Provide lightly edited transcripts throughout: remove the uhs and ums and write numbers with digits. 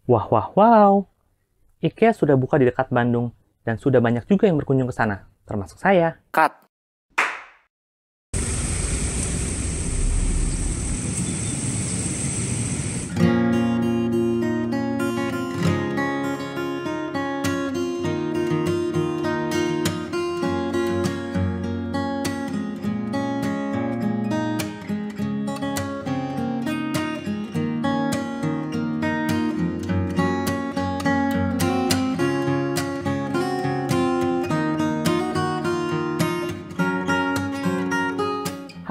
Wah, wah, wow! IKEA sudah buka di dekat Bandung, dan sudah banyak juga yang berkunjung ke sana, termasuk saya. Cut.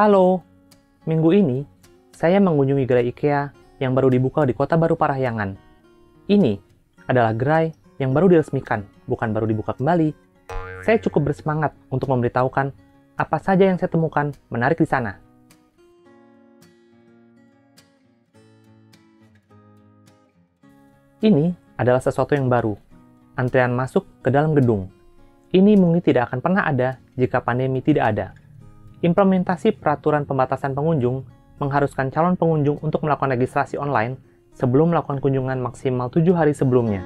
Halo, minggu ini saya mengunjungi gerai IKEA yang baru dibuka di Kota Baru Parahyangan. Ini adalah gerai yang baru diresmikan, bukan baru dibuka kembali. Saya cukup bersemangat untuk memberitahukan apa saja yang saya temukan menarik di sana. Ini adalah sesuatu yang baru, antrean masuk ke dalam gedung. Ini mungkin tidak akan pernah ada jika pandemi tidak ada. Implementasi peraturan pembatasan pengunjung mengharuskan calon pengunjung untuk melakukan registrasi online sebelum melakukan kunjungan maksimal 7 hari sebelumnya.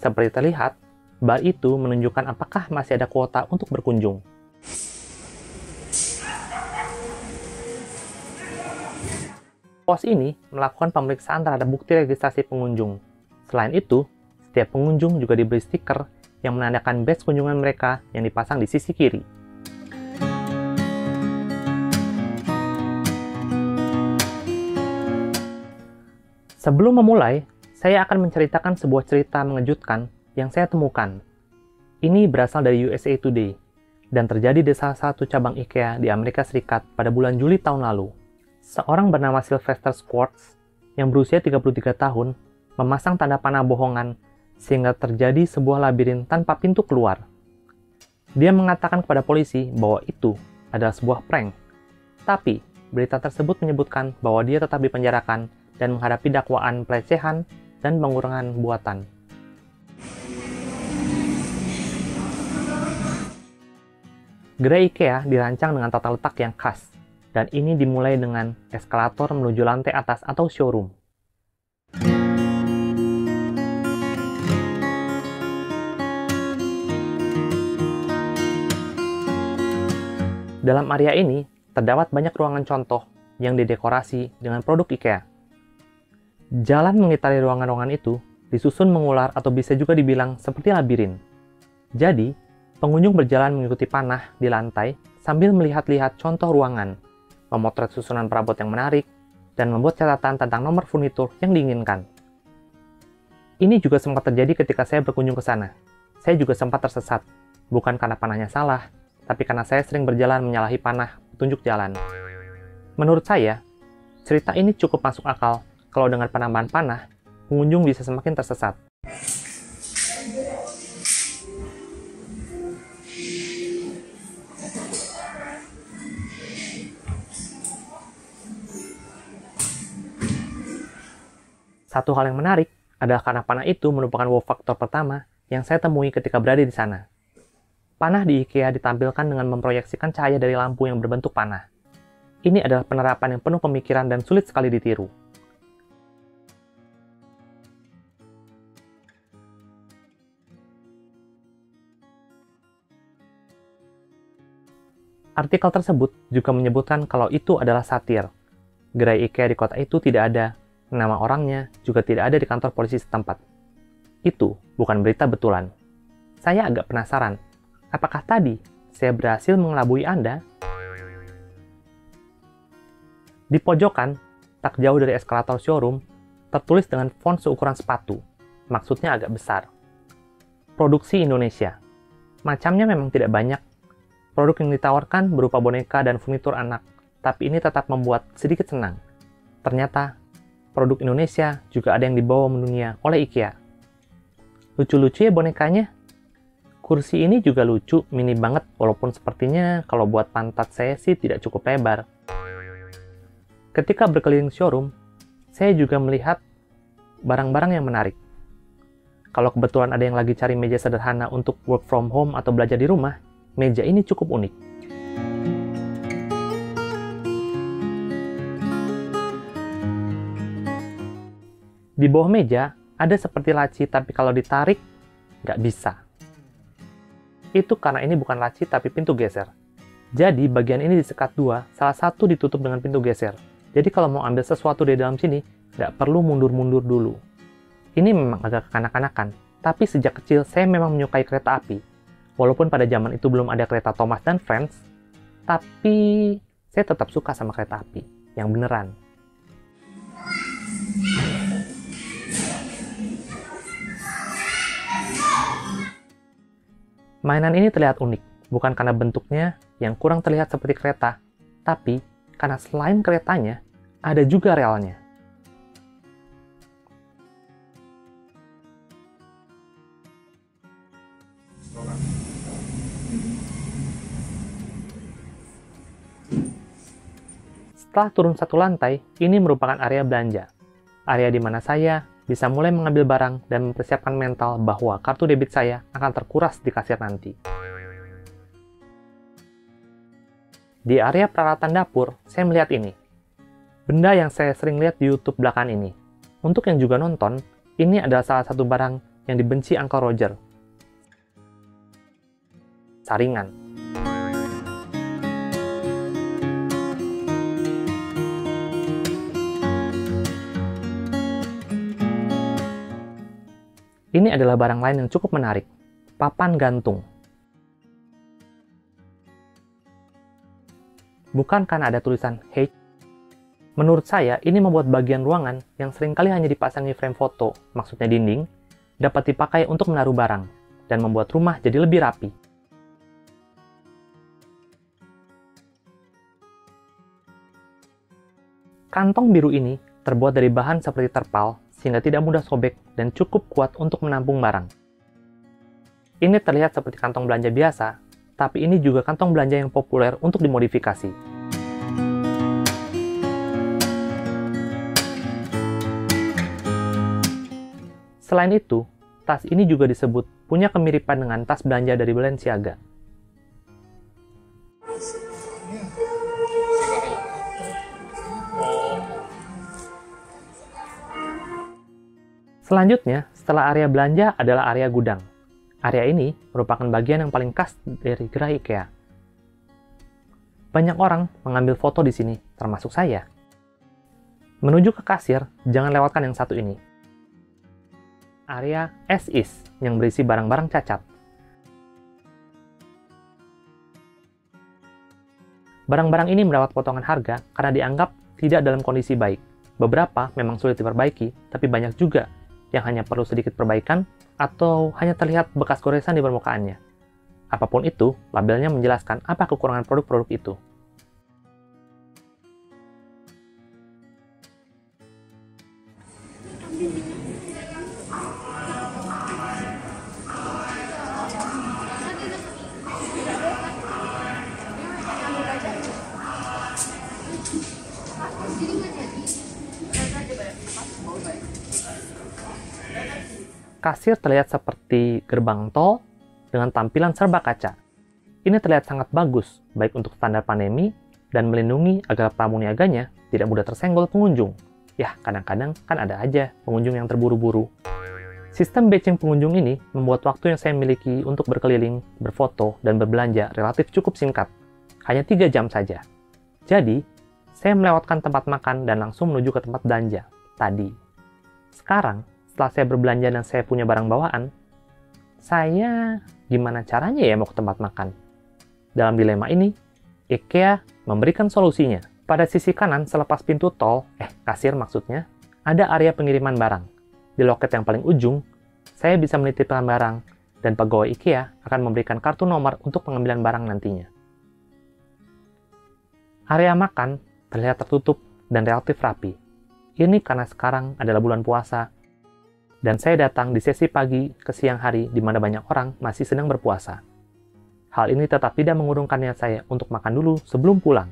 Seperti terlihat, bar itu menunjukkan apakah masih ada kuota untuk berkunjung. Pos ini melakukan pemeriksaan terhadap bukti registrasi pengunjung. Selain itu, setiap pengunjung juga diberi stiker yang menandakan badge kunjungan mereka yang dipasang di sisi kiri. Sebelum memulai, saya akan menceritakan sebuah cerita mengejutkan yang saya temukan. Ini berasal dari USA Today dan terjadi di salah satu cabang IKEA di Amerika Serikat pada bulan Juli tahun lalu. Seorang bernama Sylvester Schwartz yang berusia 33 tahun memasang tanda panah bohongan sehingga terjadi sebuah labirin tanpa pintu keluar. Dia mengatakan kepada polisi bahwa itu adalah sebuah prank. Tapi, berita tersebut menyebutkan bahwa dia tetap dipenjarakan dan menghadapi dakwaan pelecehan dan pengurangan buatan. Gerai IKEA dirancang dengan tata letak yang khas, dan ini dimulai dengan eskalator menuju lantai atas atau showroom. Dalam area ini, terdapat banyak ruangan contoh yang didekorasi dengan produk IKEA. Jalan mengitari ruangan-ruangan itu disusun mengular atau bisa juga dibilang seperti labirin. Jadi, pengunjung berjalan mengikuti panah di lantai sambil melihat-lihat contoh ruangan, memotret susunan perabot yang menarik, dan membuat catatan tentang nomor furnitur yang diinginkan. Ini juga sempat terjadi ketika saya berkunjung ke sana. Saya juga sempat tersesat, bukan karena panahnya salah, tapi karena saya sering berjalan menyalahi panah petunjuk jalan. Menurut saya, cerita ini cukup masuk akal kalau dengan penambahan panah, pengunjung bisa semakin tersesat. Satu hal yang menarik adalah karena panah itu merupakan wow faktor pertama yang saya temui ketika berada di sana. Panah di IKEA ditampilkan dengan memproyeksikan cahaya dari lampu yang berbentuk panah. Ini adalah penerapan yang penuh pemikiran dan sulit sekali ditiru. Artikel tersebut juga menyebutkan kalau itu adalah satir. Gerai IKEA di kota itu tidak ada, nama orangnya juga tidak ada di kantor polisi setempat. Itu bukan berita betulan. Saya agak penasaran, apakah tadi saya berhasil mengelabui Anda? Di pojokan, tak jauh dari eskalator showroom, tertulis dengan font seukuran sepatu, maksudnya agak besar. Produksi Indonesia. Macamnya memang tidak banyak. Produk yang ditawarkan berupa boneka dan furnitur anak, tapi ini tetap membuat sedikit senang. Ternyata, produk Indonesia juga ada yang dibawa mendunia oleh IKEA. Lucu-lucu ya bonekanya. Kursi ini juga lucu, mini banget, walaupun sepertinya kalau buat pantat saya sih tidak cukup lebar. Ketika berkeliling showroom, saya juga melihat barang-barang yang menarik. Kalau kebetulan ada yang lagi cari meja sederhana untuk work from home atau belajar di rumah, meja ini cukup unik. Di bawah meja, ada seperti laci, tapi kalau ditarik, nggak bisa. Itu karena ini bukan laci, tapi pintu geser. Jadi, bagian ini disekat dua, salah satu ditutup dengan pintu geser. Jadi, kalau mau ambil sesuatu di dalam sini, nggak perlu mundur-mundur dulu. Ini memang agak kekanak-kanakan, tapi sejak kecil saya memang menyukai kereta api. Walaupun pada zaman itu belum ada kereta Thomas dan Friends, tapi saya tetap suka sama kereta api, yang beneran. Mainan ini terlihat unik, bukan karena bentuknya yang kurang terlihat seperti kereta, tapi karena selain keretanya, ada juga relnya. Setelah turun satu lantai, ini merupakan area belanja. Area di mana saya bisa mulai mengambil barang dan mempersiapkan mental bahwa kartu debit saya akan terkuras di kasir nanti. Di area peralatan dapur, saya melihat ini. Benda yang saya sering lihat di YouTube belakangan ini. Untuk yang juga nonton, ini adalah salah satu barang yang dibenci Uncle Roger. Saringan. Ini adalah barang lain yang cukup menarik, papan gantung. Bukan karena ada tulisan "Hey". Menurut saya, ini membuat bagian ruangan yang seringkali hanya dipasangi frame foto, maksudnya dinding, dapat dipakai untuk menaruh barang, dan membuat rumah jadi lebih rapi. Kantong biru ini terbuat dari bahan seperti terpal, sehingga tidak mudah sobek dan cukup kuat untuk menampung barang. Ini terlihat seperti kantong belanja biasa, tapi ini juga kantong belanja yang populer untuk dimodifikasi. Selain itu, tas ini juga disebut punya kemiripan dengan tas belanja dari Balenciaga. Selanjutnya, setelah area belanja adalah area gudang. Area ini merupakan bagian yang paling khas dari gerai IKEA. Banyak orang mengambil foto di sini, termasuk saya. Menuju ke kasir, jangan lewatkan yang satu ini. Area as is, yang berisi barang-barang cacat. Barang-barang ini mendapat potongan harga karena dianggap tidak dalam kondisi baik. Beberapa memang sulit diperbaiki, tapi banyak juga yang hanya perlu sedikit perbaikan atau hanya terlihat bekas goresan di permukaannya. Apapun itu, labelnya menjelaskan apa kekurangan produk-produk itu. Kasir terlihat seperti gerbang tol dengan tampilan serba kaca. Ini terlihat sangat bagus, baik untuk standar pandemi dan melindungi agar pramuniaganya tidak mudah tersenggol pengunjung. Ya, kadang-kadang kan ada aja pengunjung yang terburu-buru. Sistem batching pengunjung ini membuat waktu yang saya miliki untuk berkeliling, berfoto, dan berbelanja relatif cukup singkat. Hanya 3 jam saja. Jadi, saya melewatkan tempat makan dan langsung menuju ke tempat belanja tadi. Sekarang, setelah saya berbelanja dan saya punya barang bawaan, saya gimana caranya ya mau ke tempat makan? Dalam dilema ini, IKEA memberikan solusinya. Pada sisi kanan selepas pintu tol, kasir maksudnya, ada area pengiriman barang. Di loket yang paling ujung, saya bisa menitipkan barang, dan pegawai IKEA akan memberikan kartu nomor untuk pengambilan barang nantinya. Area makan terlihat tertutup dan relatif rapi. Ini karena sekarang adalah bulan puasa, dan saya datang di sesi pagi ke siang hari di mana banyak orang masih sedang berpuasa. Hal ini tetap tidak mengurungkan niat saya untuk makan dulu sebelum pulang.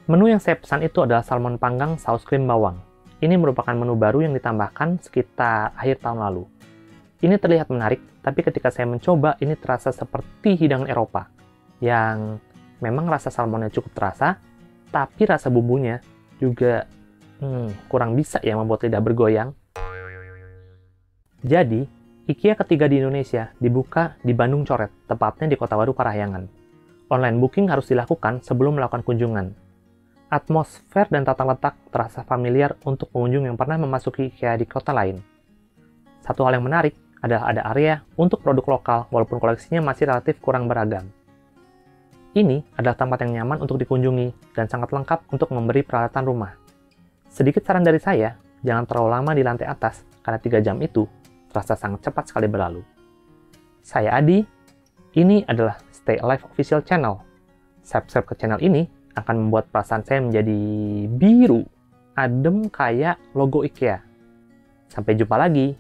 Menu yang saya pesan itu adalah salmon panggang saus krim bawang. Ini merupakan menu baru yang ditambahkan sekitar akhir tahun lalu. Ini terlihat menarik, tapi ketika saya mencoba, ini terasa seperti hidangan Eropa, yang memang rasa salmonnya cukup terasa, tapi rasa bumbunya juga kurang bisa ya membuat lidah bergoyang. Jadi, IKEA ketiga di Indonesia dibuka di Bandung Coret, tepatnya di Kota Baru Parahyangan. Online booking harus dilakukan sebelum melakukan kunjungan. Atmosfer dan tata letak terasa familiar untuk pengunjung yang pernah memasuki IKEA di kota lain. Satu hal yang menarik adalah ada area untuk produk lokal walaupun koleksinya masih relatif kurang beragam. Ini adalah tempat yang nyaman untuk dikunjungi dan sangat lengkap untuk memberi peralatan rumah. Sedikit saran dari saya, jangan terlalu lama di lantai atas karena 3 jam itu terasa sangat cepat sekali berlalu. Saya Adi, ini adalah Stay Alive Official Channel. Subscribe ke channel ini akan membuat perasaan saya menjadi biru, adem kayak logo IKEA. Sampai jumpa lagi.